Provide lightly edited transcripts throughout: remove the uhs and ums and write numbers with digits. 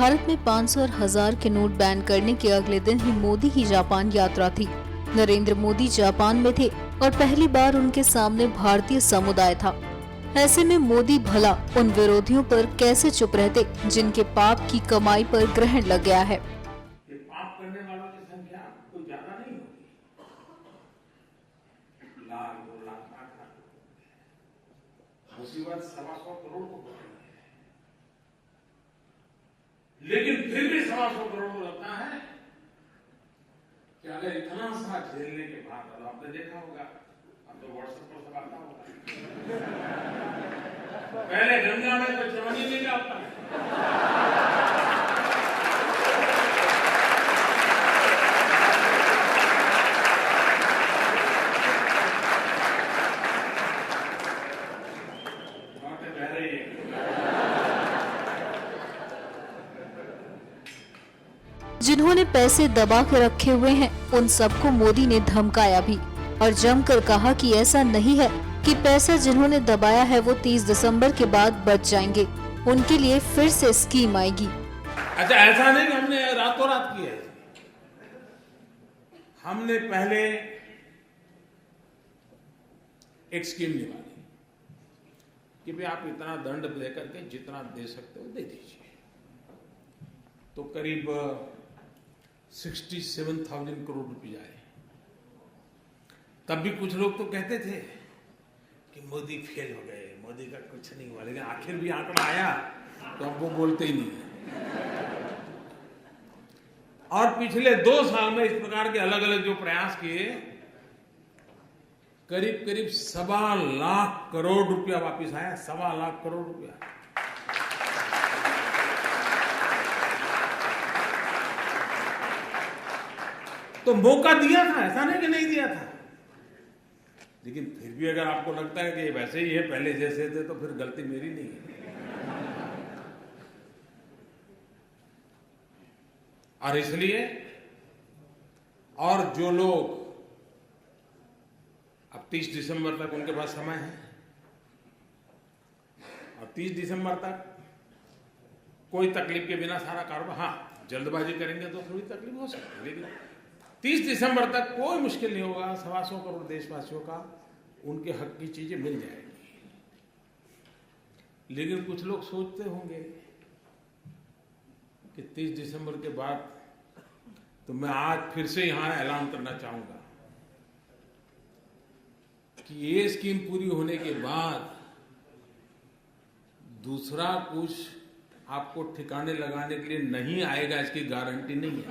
भारत में 500 और 1000 के नोट बैन करने के अगले दिन ही मोदी की जापान यात्रा थी। नरेंद्र मोदी जापान में थे और पहली बार उनके सामने भारतीय समुदाय था। ऐसे में मोदी भला उन विरोधियों पर कैसे चुप रहते जिनके पाप की कमाई पर ग्रहण लग गया है। ये पाप करने वालों की संख्या कोई ज्यादा नहीं होती, लाख 2 लाख 8 लाख। मुसीबत 125 करोड़ को पकड़ी है, लेकिन फिर भी 125 करोड़ को लगता है कि अगर इतना सा झेलने के बाद, अब आपने देखा होगा, अब तो व्हाट्सएप पर सब आता होगा, पहले गंगा में तो चढ़ानी नहीं जाता। जिन्होंने पैसे दबा के रखे हुए हैं उन सबको मोदी ने धमकाया भी और जमकर कहा कि ऐसा नहीं है कि पैसा जिन्होंने दबाया है वो 30 दिसंबर के बाद बच जाएंगे, उनके लिए फिर से स्कीम आएगी। अच्छा, ऐसा नहीं कि हमने रातों रात किया है। हमने पहले एक स्कीम निकाली कि भाई आप इतना दंड देकर के जितना दे सकते हो दे दीजिए। तो करीब 67,000 करोड़ रुपए आए। तब भी कुछ लोग तो कहते थे कि मोदी फेल हो गए, मोदी का कुछ नहीं हुआ, लेकिन आखिर भी आंकड़ा आया तो अब वो बोलते ही नहीं। और पिछले 2 साल में इस प्रकार के अलग अलग जो प्रयास किए, करीब करीब 1.25 लाख करोड़ रुपया वापिस आया। 1.25 लाख करोड़ रुपया। तो मौका दिया था, ऐसा नहीं कि नहीं दिया था, लेकिन फिर भी अगर आपको लगता है कि वैसे ही है पहले जैसे थे, तो फिर गलती मेरी नहीं है। और इसलिए और जो लोग अब 30 दिसंबर तक उनके पास समय है, और 30 दिसंबर तक कोई तकलीफ के बिना सारा कारोबार, हाँ जल्दबाजी करेंगे तो थोड़ी तकलीफ हो सकती है, लेकिन 30 दिसंबर तक कोई मुश्किल नहीं होगा। 125 करोड़ देशवासियों का उनके हक की चीजें मिल जाएगी। लेकिन कुछ लोग सोचते होंगे कि 30 दिसंबर के बाद, तो मैं आज फिर से यहां ऐलान करना चाहूंगा कि ये स्कीम पूरी होने के बाद दूसरा कुछ आपको ठिकाने लगाने के लिए नहीं आएगा, इसकी गारंटी नहीं है।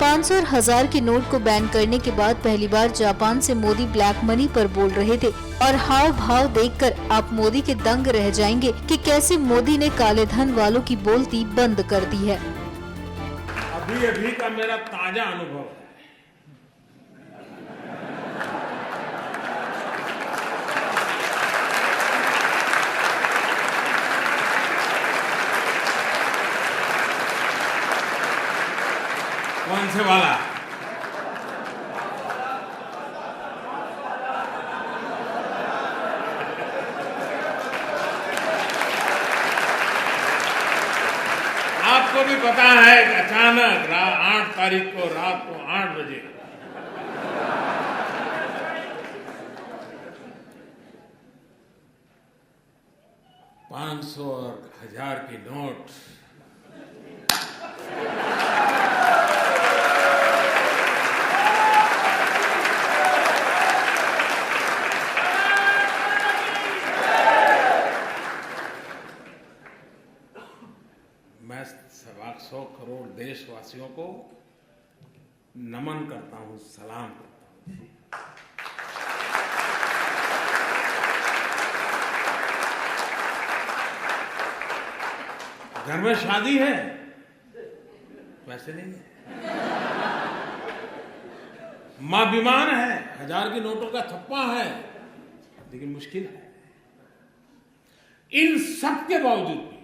500 और 1000 के नोट को बैन करने के बाद पहली बार जापान से मोदी ब्लैक मनी पर बोल रहे थे और हाव भाव देखकर आप मोदी के दंग रह जाएंगे कि कैसे मोदी ने काले धन वालों की बोलती बंद कर दी है। अभी अभी का मेरा ताजा अनुभव है। कौन से वाला? आपको भी पता है कि अचानक 8 तारीख को रात को 8 बजे $500 और 1000 के नोट मैं 125 करोड़ देशवासियों को नमन करता हूं, सलाम करता हूं। घर में शादी है, वैसे नहीं है। मां बीमार है, 1000 के नोटों का थप्पा है, लेकिन मुश्किल है। इन सब के बावजूद भी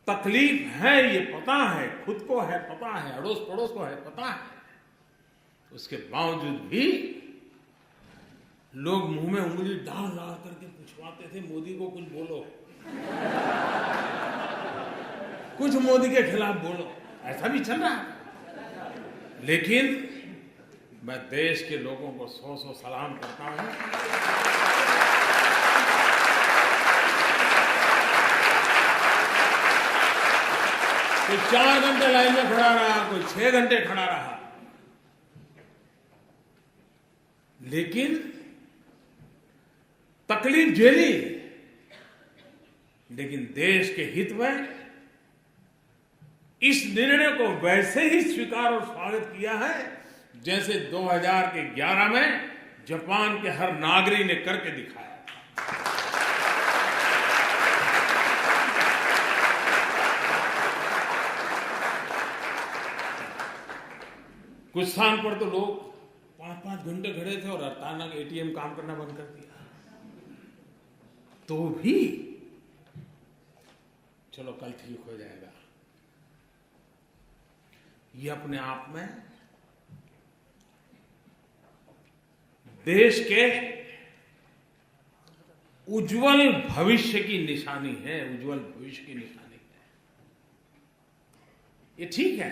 तकलीफ है, ये पता है, खुद को है पता है, अड़ोस पड़ोस को है पता है, उसके बावजूद भी लोग मुंह में उंगली डाल डाल करके पूछवाते थे, मोदी को कुछ बोलो, कुछ मोदी के खिलाफ बोलो। ऐसा भी चल रहा है। लेकिन मैं देश के लोगों को सौ सौ सलाम करता हूं। कोई 4 घंटे लाइन में खड़ा रहा, कोई 6 घंटे खड़ा रहा, लेकिन तकलीफ झेली, लेकिन देश के हित में इस निर्णय को वैसे ही स्वीकार और स्वागत किया है जैसे 2011 में जापान के हर नागरिक ने करके दिखाया। कुछ स्थान पर तो लोग 5-5 घंटे खड़े थे और अचानक एटीएम काम करना बंद कर दिया, तो भी चलो कल ठीक हो जाएगा। ये अपने आप में देश के उज्जवल भविष्य की निशानी है, उज्जवल भविष्य की निशानी है। ये ठीक है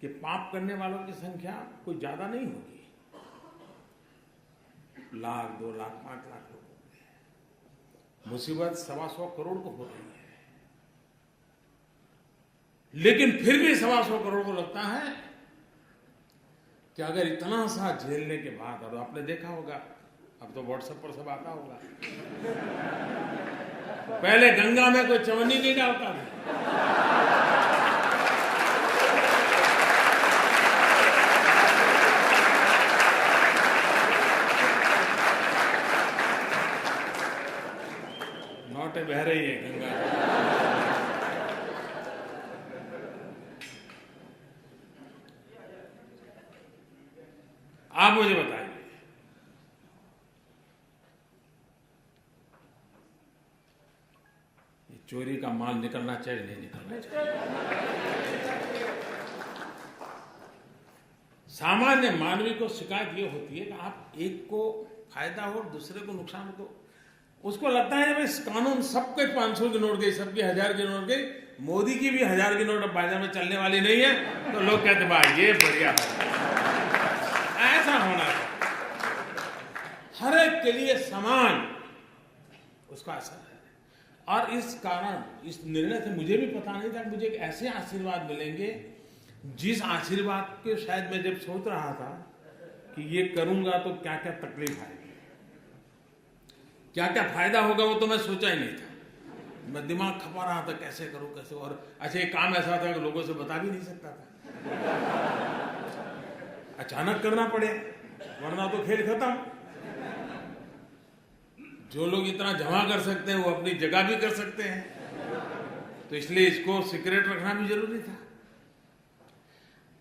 कि पाप करने वालों की संख्या कोई ज्यादा नहीं होगी, 1 लाख 2 लाख 5 लाख लोग होंगे, मुसीबत 125 करोड़ को हो रही है, लेकिन फिर भी 125 करोड़ को लगता है कि अगर इतना सा झेलने के बाद, और आपने देखा होगा, अब तो व्हाट्सएप पर सब आता होगा, पहले गंगा में कोई चवन्नी नहीं डालता था, नौटे बह रही है गंगा। आप मुझे बताइए, ये चोरी का माल निकलना चाहिए नहीं निकलना चाहिए? सामान्य मानवी को शिकायत ये होती है कि आप एक को फायदा हो दूसरे को नुकसान हो, उसको लगता है भाई कानून सबके 500 की नोट गई, सबकी 1000 की नोट गई, मोदी की भी 1000 की नोट अब बाजार में चलने वाली नहीं है, तो लोग कहते भाई ये बढ़िया है। ऐसा होना है, हर एक के लिए समान उसका असर है। और इस कारण, इस निर्णय से मुझे भी पता नहीं था कि मुझे ऐसे आशीर्वाद मिलेंगे, जिस आशीर्वाद के शायद मैं जब सोच रहा था कि ये करूंगा तो क्या क्या तकलीफ आएगी, क्या क्या फायदा होगा, वो तो मैं सोचा ही नहीं था। मैं दिमाग खपा रहा था कैसे करूं कैसे, और अच्छा ये काम ऐसा था कि लोगों से बता भी नहीं सकता था, अचानक करना पड़े, वरना तो खेल खत्म। जो लोग इतना जमा कर सकते हैं वो अपनी जगह भी कर सकते हैं, तो इसलिए इसको सीक्रेट रखना भी जरूरी था।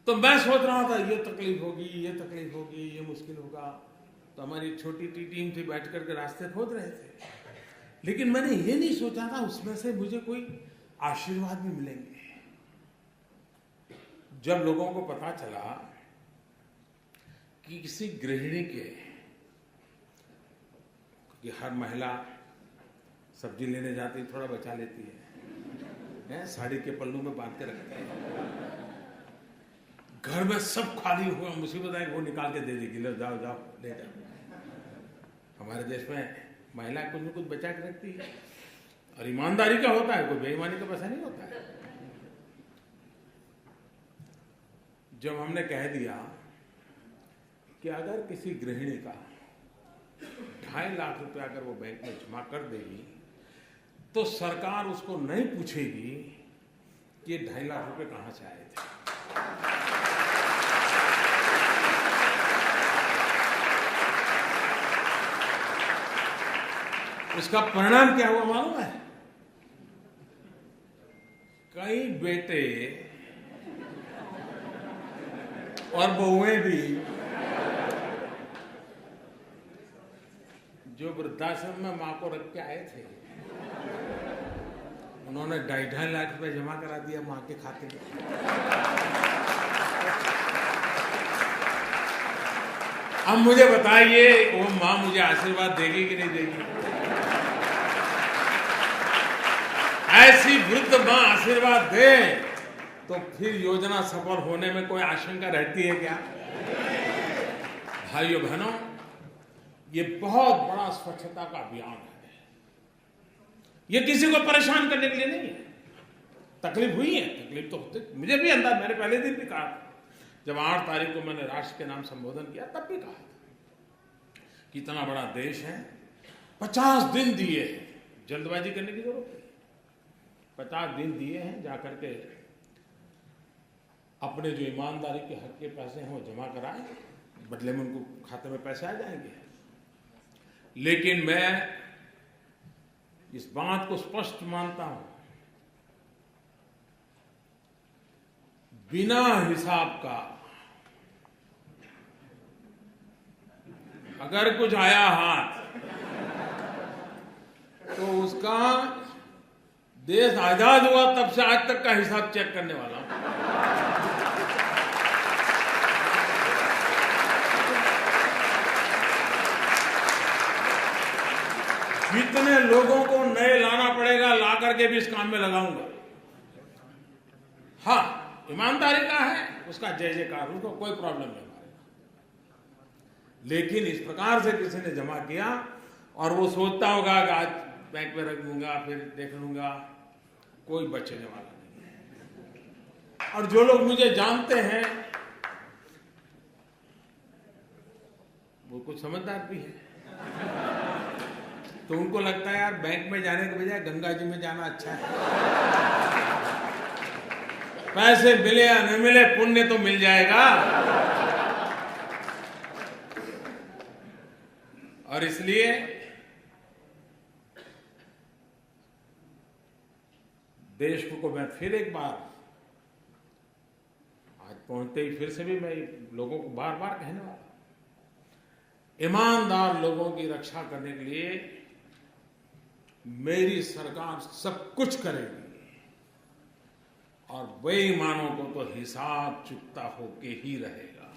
तो मैं सोच रहा था ये तकलीफ होगी, ये तकलीफ होगी, ये मुश्किल होगा, तो हमारी छोटी सी टीम थी, बैठ करके रास्ते खोद रहे थे, लेकिन मैंने ये नहीं सोचा था उसमें से मुझे कोई आशीर्वाद भी मिलेंगे। जब लोगों को पता चला कि किसी गृहिणी के, कि हर महिला सब्जी लेने जाती है थोड़ा बचा लेती है, साड़ी के पल्लू में बांध के रखती है, घर में सब खाली हुआ, मुसीबत है वो निकाल के दे देगी, लो जाओ जाओ ले जाओ। हमारे देश में महिला कुछ न कुछ बचा के रखती है, और ईमानदारी का होता है, कोई बेईमानी का पैसा नहीं होता है। जब हमने कह दिया कि अगर किसी गृहिणी का 2.5 लाख रुपया अगर वो बैंक में जमा कर देगी, तो सरकार उसको नहीं पूछेगी कि ये 2.5 लाख रुपए कहां से आए थे। उसका परिणाम क्या हुआ मालूम है? कई बेटे और बहुएं भी जो वृद्धाश्रम में मां को रख के आए थे, उन्होंने 2.5 लाख रुपए जमा करा दिया मां के खाते में। अब मुझे बताइए वो माँ मुझे आशीर्वाद देगी कि नहीं देगी? ऐसी वृद्ध माँ आशीर्वाद दे तो फिर योजना सफल होने में कोई आशंका रहती है क्या? भाइयों बहनों, ये बहुत बड़ा स्वच्छता का अभियान है। ये किसी को परेशान करने के लिए नहीं है। तकलीफ हुई है, तकलीफ तो होती, मुझे भी अंदाज, मैंने पहले दिन भी कहा, जब 8 तारीख को मैंने राष्ट्र के नाम संबोधन किया तब भी कहा कि इतना बड़ा देश है, 50 दिन दिए हैं, जल्दबाजी करने की जरूरत नहीं। 50 दिन दिए हैं, जाकर के अपने जो ईमानदारी के हक के पैसे हैं वो जमा कराएं, बदले में उनको खाते में पैसे आ जाएंगे। लेकिन मैं इस बात को स्पष्ट मानता हूं, बिना हिसाब का अगर कुछ आया हाथ तो उसका देश आजाद हुआ तब से आज तक का हिसाब चेक करने वाला हूं। जितने लोगों को नए लाना पड़ेगा ला करके भी इस काम में लगाऊंगा। हाँ, ईमानदारी का है, उसका जय जयकार, उसको कोई प्रॉब्लम नहीं हमारे। लेकिन इस प्रकार से किसी ने जमा किया और वो सोचता होगा कि आज बैंक में रख दूंगा फिर देख लूंगा, कोई बचने वाला नहीं है। और जो लोग मुझे जानते हैं वो कुछ समझदार भी है, तो उनको लगता है यार बैंक में जाने के बजाय गंगा जी में जाना अच्छा है। पैसे मिले या न मिले, पुण्य तो मिल जाएगा। और इसलिए देश को मैं फिर एक बार, आज पहुंचते ही फिर से भी मैं लोगों को बार बार कहने वाला, ईमानदार लोगों की रक्षा करने के लिए मेरी सरकार सब कुछ करेगी और बेईमानों को तो हिसाब चुकता होके ही रहेगा।